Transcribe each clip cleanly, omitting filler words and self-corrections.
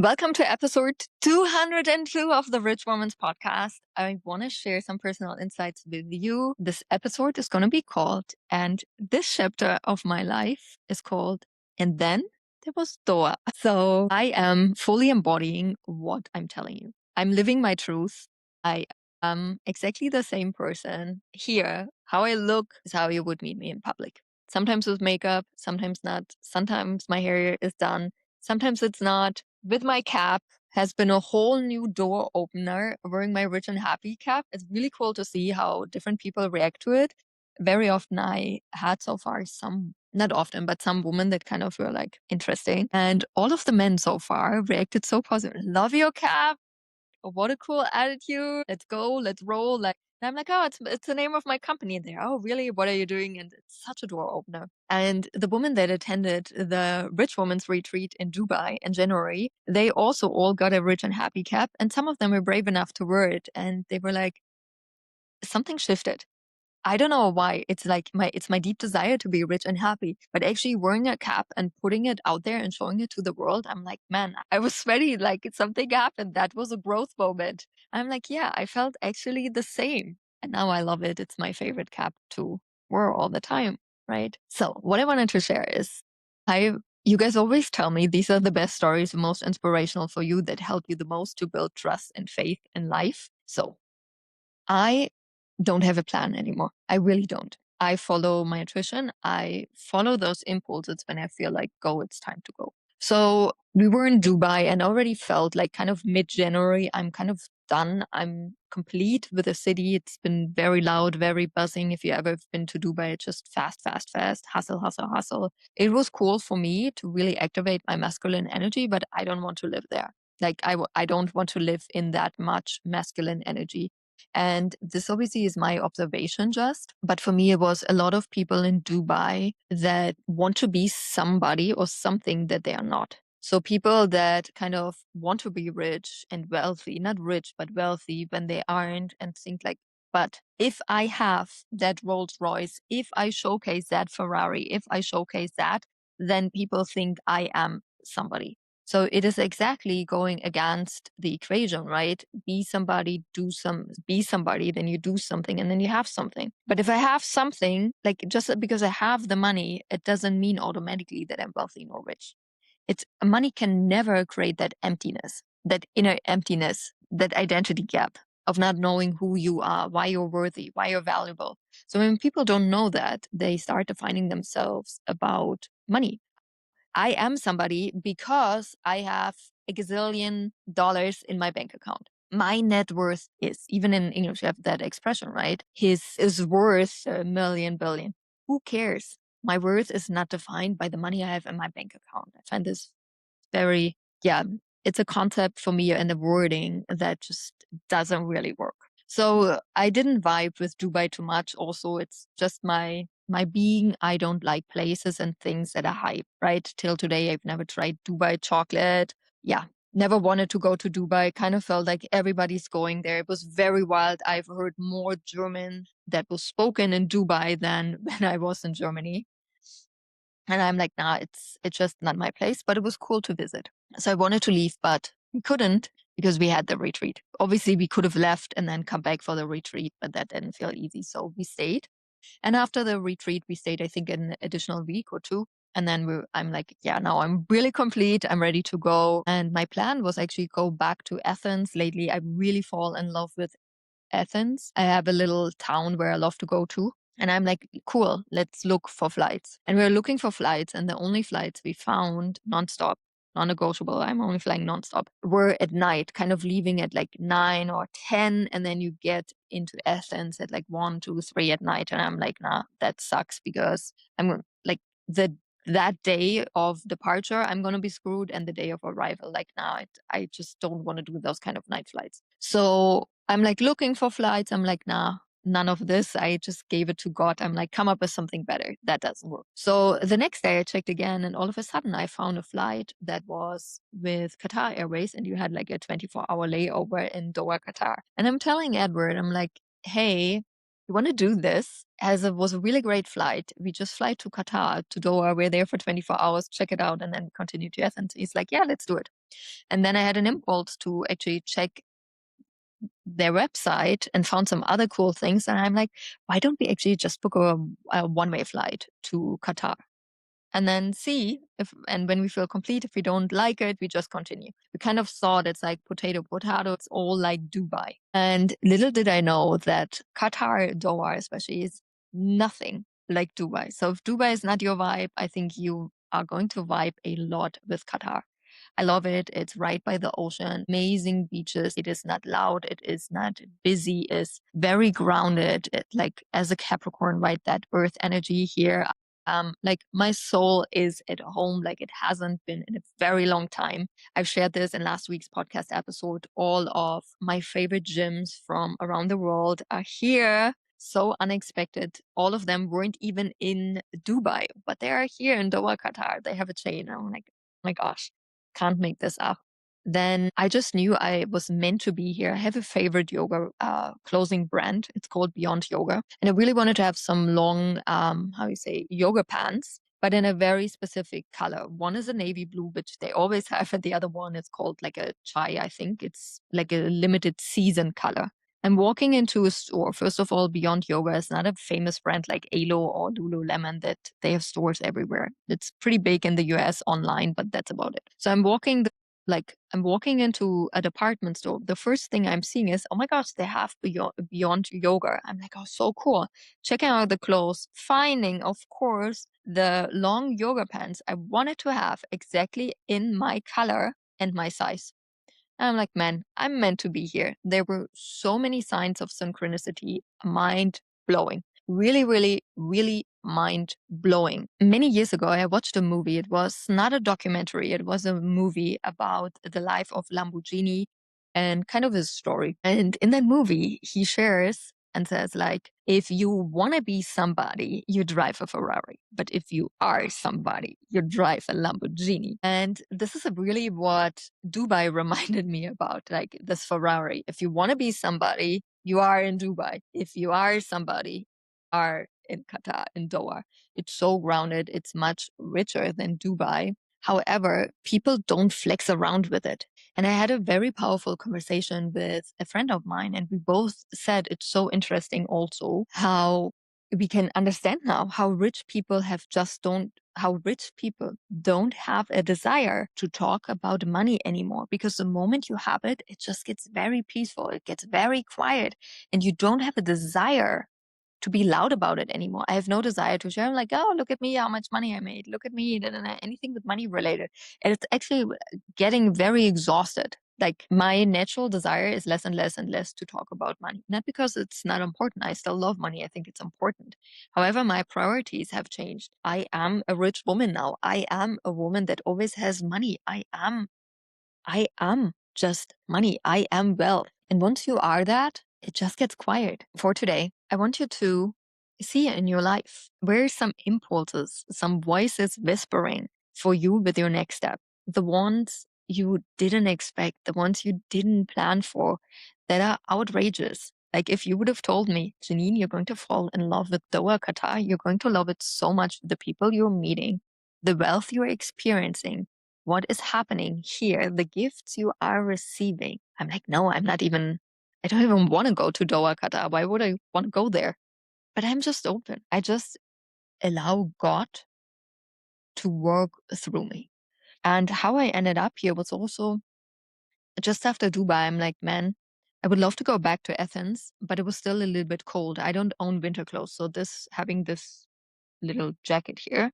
Welcome to episode 202 of the Rich Woman's Podcast. I want to share some personal insights with you. This episode is going to be called, and this chapter of my life is called, And Then There Was Doa. So I am fully embodying what I'm telling you. I'm living my truth. I am exactly the same person here. How I look is how you would meet me in public. Sometimes with makeup, sometimes not. Sometimes my hair is done. Sometimes it's not. With my cap has been a whole new door opener. Wearing my rich and happy cap, it's really cool to see how different people react to it. Very often I had so far some, not often, but some women that kind of were like interesting. And all of the men so far reacted so positive. Love your cap. What a cool attitude. Let's go, let's roll. Like, and I'm like, oh, it's the name of my company. And they're, oh, really? What are you doing? And it's such a door opener. And the woman that attended the Rich Woman's Retreat in Dubai in January, they also all got a rich and happy cap. And some of them were brave enough to wear it. And they were like, something shifted. I don't know why. It's like it's my deep desire to be rich and happy. But actually wearing a cap and putting it out there and showing it to the world, I'm like, man, I was sweaty, like something happened. That was a growth moment. I'm like, yeah, I felt actually the same. And now I love it. It's my favorite cap to wear all the time. Right. So what I wanted to share is you guys always tell me these are the best stories, the most inspirational for you, that help you the most to build trust and faith in life. So I don't have a plan anymore. I really don't. I follow my intuition. I follow those impulses when I feel like, go, it's time to go. So we were in Dubai and already felt like kind of mid-January, I'm kind of done. I'm complete with the city. It's been very loud, very buzzing. If you ever have been to Dubai, it's just fast, fast, fast, hustle, hustle, hustle. It was cool for me to really activate my masculine energy, but I don't want to live there. Like I don't want to live in that much masculine energy. And this obviously is my observation just. But for me, it was a lot of people in Dubai that want to be somebody or something that they are not. So people that kind of want to be rich and wealthy, not rich, but wealthy when they aren't, and think like, but if I have that Rolls Royce, if I showcase that Ferrari, if I showcase that, then people think I am somebody. So it is exactly going against the equation, right? Be somebody, be somebody, then you do something and then you have something. But if I have something, like just because I have the money, it doesn't mean automatically that I'm wealthy or rich. Money can never create that emptiness, that inner emptiness, that identity gap of not knowing who you are, why you're worthy, why you're valuable. So when people don't know that, they start defining themselves about money. I am somebody because I have a gazillion dollars in my bank account. My net worth is, even in English, you have that expression, right? His is worth a million billion. Who cares? My worth is not defined by the money I have in my bank account. I find this very, yeah, it's a concept for me and a wording that just doesn't really work. So I didn't vibe with Dubai too much. Also, it's just my being. I don't like places and things that are hype, right? Till today, I've never tried Dubai chocolate. Yeah, never wanted to go to Dubai. Kind of felt like everybody's going there. It was very wild. I've heard more German that was spoken in Dubai than when I was in Germany. And I'm like, nah, it's just not my place, but it was cool to visit. So I wanted to leave, but we couldn't because we had the retreat. Obviously, we could have left and then come back for the retreat, but that didn't feel easy. So we stayed. And after the retreat, we stayed, I think, an additional week or two. And then I'm like, yeah, now I'm really complete. I'm ready to go. And my plan was actually go back to Athens. Lately, I really fall in love with Athens. I have a little town where I love to go to. And I'm like, cool, let's look for flights. And we're looking for flights. And the only flights we found nonstop, non negotiable, I'm only flying nonstop, were at night, kind of leaving at like 9 or 10. And then you get into Athens at like 1, 2, 3 at night. And I'm like, nah, that sucks because I'm like, that day of departure, I'm going to be screwed. And the day of arrival, like, nah, I just don't want to do those kind of night flights. So I'm like looking for flights. I'm like, nah, none of this. I just gave it to God. I'm like, come up with something better. That doesn't work. So the next day I checked again, and all of a sudden I found a flight that was with Qatar Airways, and you had like a 24-hour layover in Doha, Qatar. And I'm telling Edward, I'm like, hey, you want to do this? As it was a really great flight. We just fly to Qatar, to Doha. We're there for 24 hours, check it out, and then continue to Athens. He's like, yeah, let's do it. And then I had an impulse to actually check their website and found some other cool things. And I'm like, why don't we actually just book a one-way flight to Qatar? And then see if, and when we feel complete, if we don't like it, we just continue. We kind of thought it's like potato, it's all like Dubai. And little did I know that Qatar, Doha especially, is nothing like Dubai. So if Dubai is not your vibe, I think you are going to vibe a lot with Qatar. I love it. It's right by the ocean, amazing beaches. It is not loud. It is not busy. It's very grounded. It, like as a Capricorn, right? That earth energy here. Like my soul is at home like it hasn't been in a very long time. I've shared this in last week's podcast episode. All of my favorite gyms from around the world are here. So unexpected. All of them weren't even in Dubai, but they are here in Doha, Qatar. They have a chain. I'm like, oh my gosh, can't make this up. Then I just knew I was meant to be here. I have a favorite yoga clothing brand. It's called Beyond Yoga. And I really wanted to have some long, how you say, yoga pants, but in a very specific color. One is a navy blue, which they always have, and the other one is called like a chai, I think. It's like a limited season color. I'm walking into a store. First of all, Beyond Yoga is not a famous brand like Alo or Lululemon that they have stores everywhere. It's pretty big in the US online, but that's about it. So I'm walking into a department store. The first thing I'm seeing is, oh my gosh, they have Beyond Yoga. I'm like, oh, so cool. Checking out the clothes, finding, of course, the long yoga pants I wanted to have exactly in my color and my size. And I'm like, man, I'm meant to be here. There were so many signs of synchronicity, mind blowing. Really, really, really mind blowing. Many years ago, I watched a movie. It was not a documentary, it was a movie about the life of Lamborghini and kind of his story. And in that movie, he shares and says, like, if you want to be somebody, you drive a Ferrari. But if you are somebody, you drive a Lamborghini. And this is really what Dubai reminded me about, like this Ferrari. If you want to be somebody, you are in Dubai. If you are somebody, are in Qatar, in Doha. It's so grounded. It's much richer than Dubai. However, people don't flex around with it. And I had a very powerful conversation with a friend of mine, and we both said it's so interesting also how we can understand now how rich people don't have a desire to talk about money anymore, because the moment you have it, it just gets very peaceful. It gets very quiet, and you don't have a desire to be loud about it anymore. I have no desire to share. I'm like, oh, look at me, how much money I made. Look at me, anything with money related. And it's actually getting very exhausted. Like my natural desire is less and less and less to talk about money. Not because it's not important. I still love money. I think it's important. However, my priorities have changed. I am a rich woman now. I am a woman that always has money. I am just money. I am wealth. And once you are that, it just gets quiet. For today, I want you to see in your life where are some impulses, some voices whispering for you with your next step. The ones you didn't expect, the ones you didn't plan for, that are outrageous. Like if you would have told me, Jeanine, you're going to fall in love with Doha, Qatar, you're going to love it so much, the people you're meeting, the wealth you're experiencing, what is happening here, the gifts you are receiving. I'm like, no, I don't even want to go to Doha, Qatar. Why would I want to go there? But I'm just open. I just allow God to work through me. And how I ended up here was also just after Dubai. I'm like, man, I would love to go back to Athens, but it was still a little bit cold. I don't own winter clothes. So having this little jacket here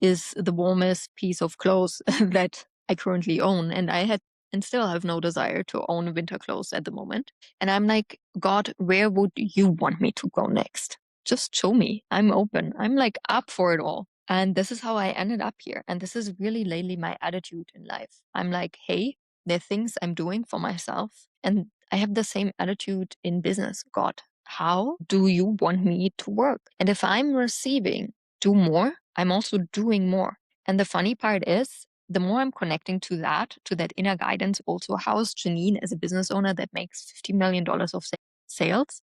is the warmest piece of clothes that I currently own. And still have no desire to own winter clothes at the moment. And I'm like, God, where would you want me to go next? Just show me. I'm open. I'm like up for it all. And this is how I ended up here. And this is really lately my attitude in life. I'm like, hey, there are things I'm doing for myself. And I have the same attitude in business. God, how do you want me to work? And if I'm receiving, do more, I'm also doing more. And the funny part is, the more I'm connecting to that inner guidance, also how's Jeanine as a business owner that makes $50 million of sales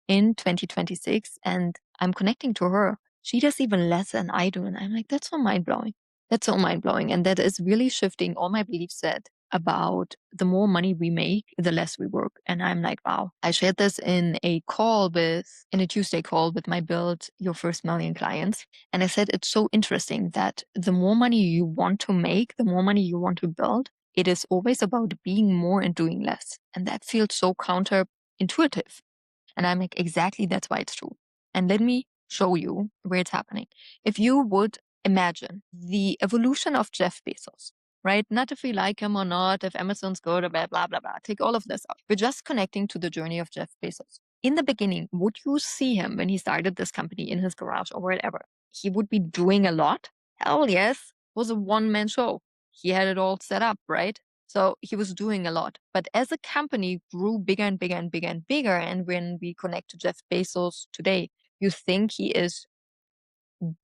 in 2026, and I'm connecting to her. She does even less than I do. And I'm like, that's so mind blowing. That's so mind blowing. And that is really shifting all my beliefs that about the more money we make, the less we work. And I'm like, wow. I shared this in a Tuesday call with my Build Your First Million clients. And I said, it's so interesting that the more money you want to make, the more money you want to build, it is always about being more and doing less. And that feels so counterintuitive. And I'm like, exactly, that's why it's true. And let me show you where it's happening. If you would imagine the evolution of Jeff Bezos, right? Not if we like him or not, if Amazon's good or blah, blah, blah, blah. Take all of this out. We're just connecting to the journey of Jeff Bezos. In the beginning, would you see him when he started this company in his garage or whatever? He would be doing a lot? Hell yes. It was a one-man show. He had it all set up, right? So he was doing a lot. But as a company grew bigger and bigger and bigger and bigger, and when we connect to Jeff Bezos today, you think he is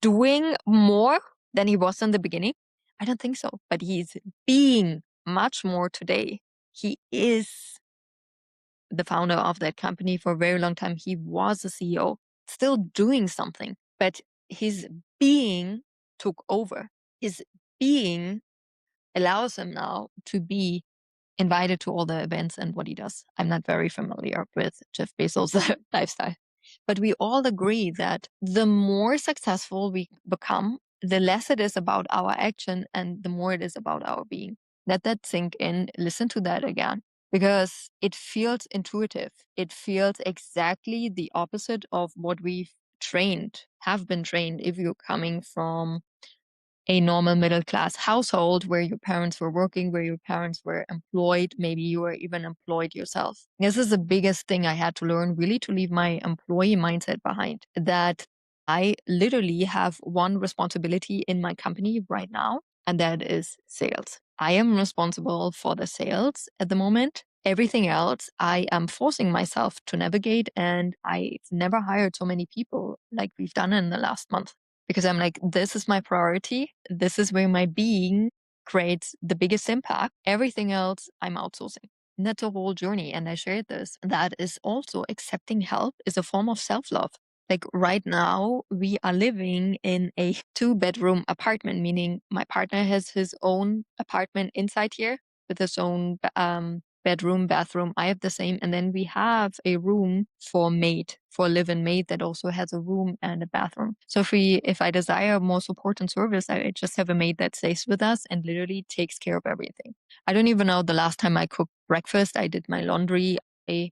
doing more than he was in the beginning? I don't think so. But he's being much more today. He is the founder of that company for a very long time. He was a CEO, still doing something, but his being took over. His being allows him now to be invited to all the events and what he does. I'm not very familiar with Jeff Bezos' lifestyle, but we all agree that the more successful we become, the less it is about our action and the more it is about our being. Let that sink in. Listen to that again, because it feels intuitive. It feels exactly the opposite of what we've have been trained if you're coming from a normal middle class household where your parents were working, where your parents were employed, maybe you were even employed yourself. This is the biggest thing I had to learn, really, to leave my employee mindset behind, that I literally have one responsibility in my company right now, and that is sales. I am responsible for the sales at the moment. Everything else, I am forcing myself to navigate, and I've never hired so many people like we've done in the last month. Because I'm like, this is my priority. This is where my being creates the biggest impact. Everything else I'm outsourcing. And that's a whole journey. And I shared this. That is also accepting help is a form of self-love. Like right now, we are living in a 2-bedroom apartment, meaning my partner has his own apartment inside here with his own bedroom, bathroom. I have the same. And then we have a room for a live-in maid that also has a room and a bathroom. So if I desire more support and service, I just have a maid that stays with us and literally takes care of everything. I don't even know the last time I cooked breakfast. I did my laundry. I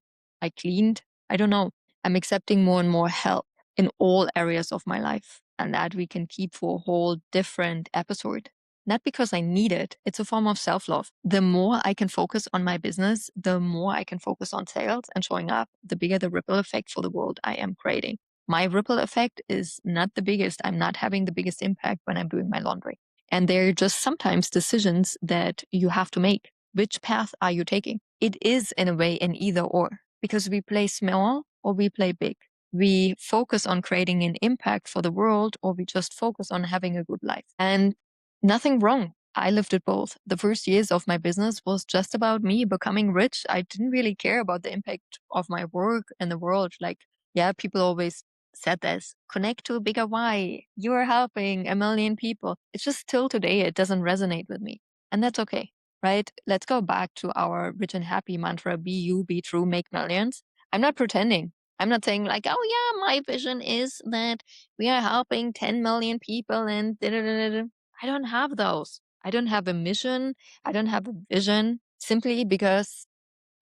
cleaned. I don't know. I'm accepting more and more help in all areas of my life, and that we can keep for a whole different episode. Not because I need it. It's a form of self-love. The more I can focus on my business, the more I can focus on sales and showing up, the bigger the ripple effect for the world I am creating. My ripple effect is not the biggest. I'm not having the biggest impact when I'm doing my laundry. And there are just sometimes decisions that you have to make. Which path are you taking? It is in a way an either or, because we play small or we play big. We focus on creating an impact for the world, or we just focus on having a good life. And nothing wrong. I lived it both. The first years of my business was just about me becoming rich. I didn't really care about the impact of my work in the world. Like, yeah, people always said this, connect to a bigger why. You are helping 1 million people. It's just till today, it doesn't resonate with me. And that's okay, right? Let's go back to our rich and happy mantra, be you, be true, make millions. I'm not pretending. I'm not saying like, oh yeah, my vision is that we are helping 10 million people and da-da-da-da-da. I don't have those. I don't have a mission. I don't have a vision, simply because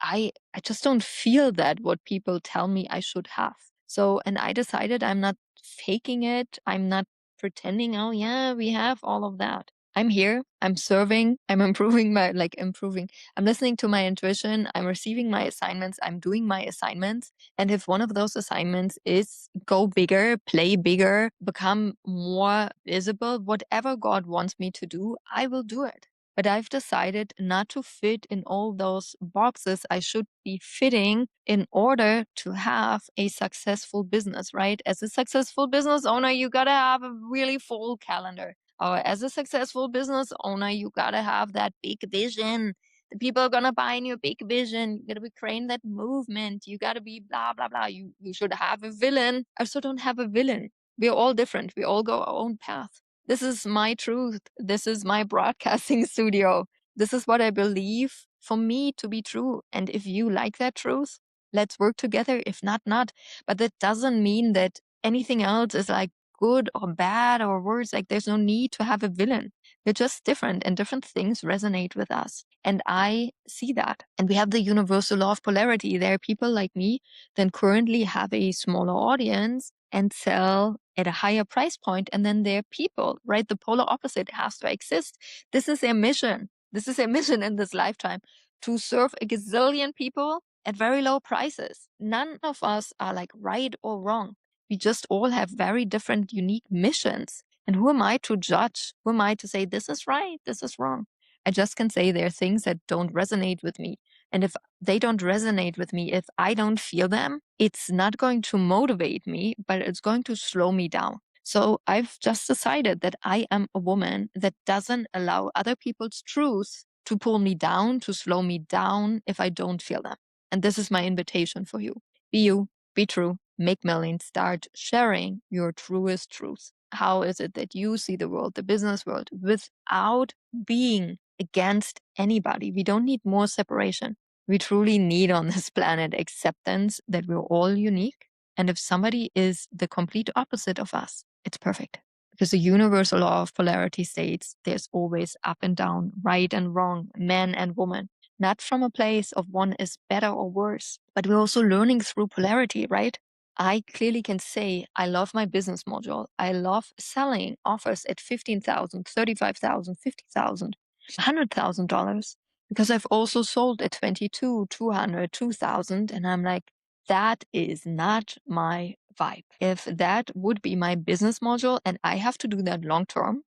I just don't feel that what people tell me I should have. So, and I decided I'm not faking it. I'm not pretending, oh yeah, we have all of that. I'm here, I'm serving, I'm improving. I'm listening to my intuition, I'm receiving my assignments, I'm doing my assignments. And if one of those assignments is go bigger, play bigger, become more visible, whatever God wants me to do, I will do it. But I've decided not to fit in all those boxes I should be fitting in order to have a successful business, right? As a successful business owner, you gotta have a really full calendar. Or as a successful business owner, you gotta have that big vision. The people are gonna buy in your big vision. You gotta be creating that movement. You gotta be blah, blah, blah. You should have a villain. I also don't have a villain. We're all different. We all go our own path. This is my truth. This is my broadcasting studio. This is what I believe for me to be true. And if you like that truth, let's work together. If not, not. But that doesn't mean that anything else is like good or bad or worse. Like there's no need to have a villain. We're just different and different things resonate with us. And I see that. And we have the universal law of polarity. There are people like me that currently have a smaller audience and sell at a higher price point. And then there are people, right? The polar opposite has to exist. This is their mission. This is their mission in this lifetime, to serve a gazillion people at very low prices. None of us are like right or wrong. We just all have very different, unique missions. And who am I to judge? Who am I to say this is right, this is wrong? I just can say there are things that don't resonate with me. And if they don't resonate with me, if I don't feel them, it's not going to motivate me, but it's going to slow me down. So I've just decided that I am a woman that doesn't allow other people's truths to pull me down, to slow me down if I don't feel them. And this is my invitation for you. Be you, be true, make millions, start sharing your truest truth. How is it that you see the world, the business world, without being against anybody? We don't need more separation. We truly need on this planet acceptance that we're all unique. And if somebody is the complete opposite of us, it's perfect. Because the universal law of polarity states there's always up and down, right and wrong, man and woman. Not from a place of one is better or worse, but we're also learning through polarity, right? I clearly can say I love my business module. I love selling offers at $15,000, $35,000, $50,000, $100,000, because I've also sold at 22, 200, 2,000, and I'm like, that is not my vibe. If that would be my business module and I have to do that long term,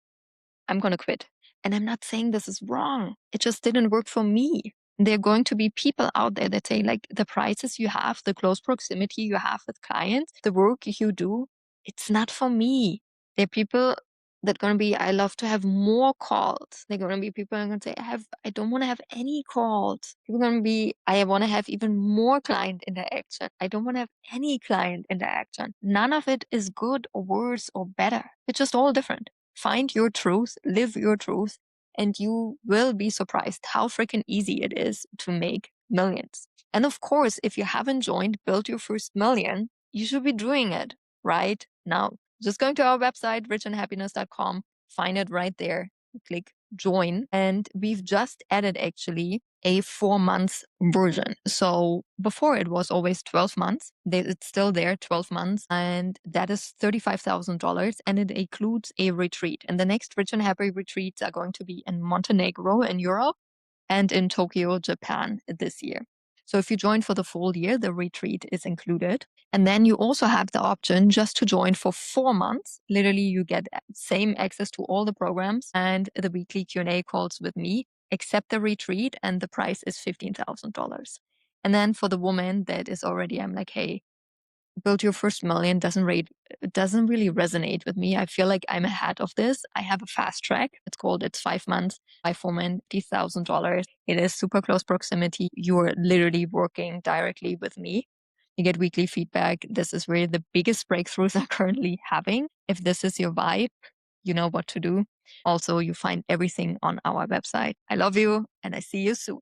I'm going to quit. And I'm not saying this is wrong. It just didn't work for me. There are going to be people out there that say, like, the prices you have, the close proximity you have with clients, the work you do, it's not for me. There are people that going to be, I love to have more calls. They're going to be people who are going to say, I don't want to have any calls. People are going to be, I want to have even more client interaction. I don't want to have any client interaction. None of it is good or worse or better. It's just all different. Find your truth, live your truth, and you will be surprised how freaking easy it is to make millions. And of course, if you haven't joined Build Your First Million, you should be doing it right now. Just going to our website, richandhappiness.com, find it right there, click join. And we've just added actually a 4-month version. So before it was always 12 months. It's still there, 12 months. And that is $35,000. And it includes a retreat. And the next Rich and Happy retreats are going to be in Montenegro in Europe and in Tokyo, Japan this year. So if you join for the full year, the retreat is included. And then you also have the option just to join for 4 months. Literally, you get same access to all the programs and the weekly Q&A calls with me, except the retreat, and the price is $15,000. And then for the woman that is already, I'm like, hey, Build Your First Million doesn't really resonate with me. I feel like I'm ahead of this. I have a fast track. It's 5 months, 5 women, $50,000. It is super close proximity. You're literally working directly with me. You get weekly feedback. This is where the biggest breakthroughs I'm currently having. If this is your vibe, you know what to do. Also, you find everything on our website. I love you, and I see you soon.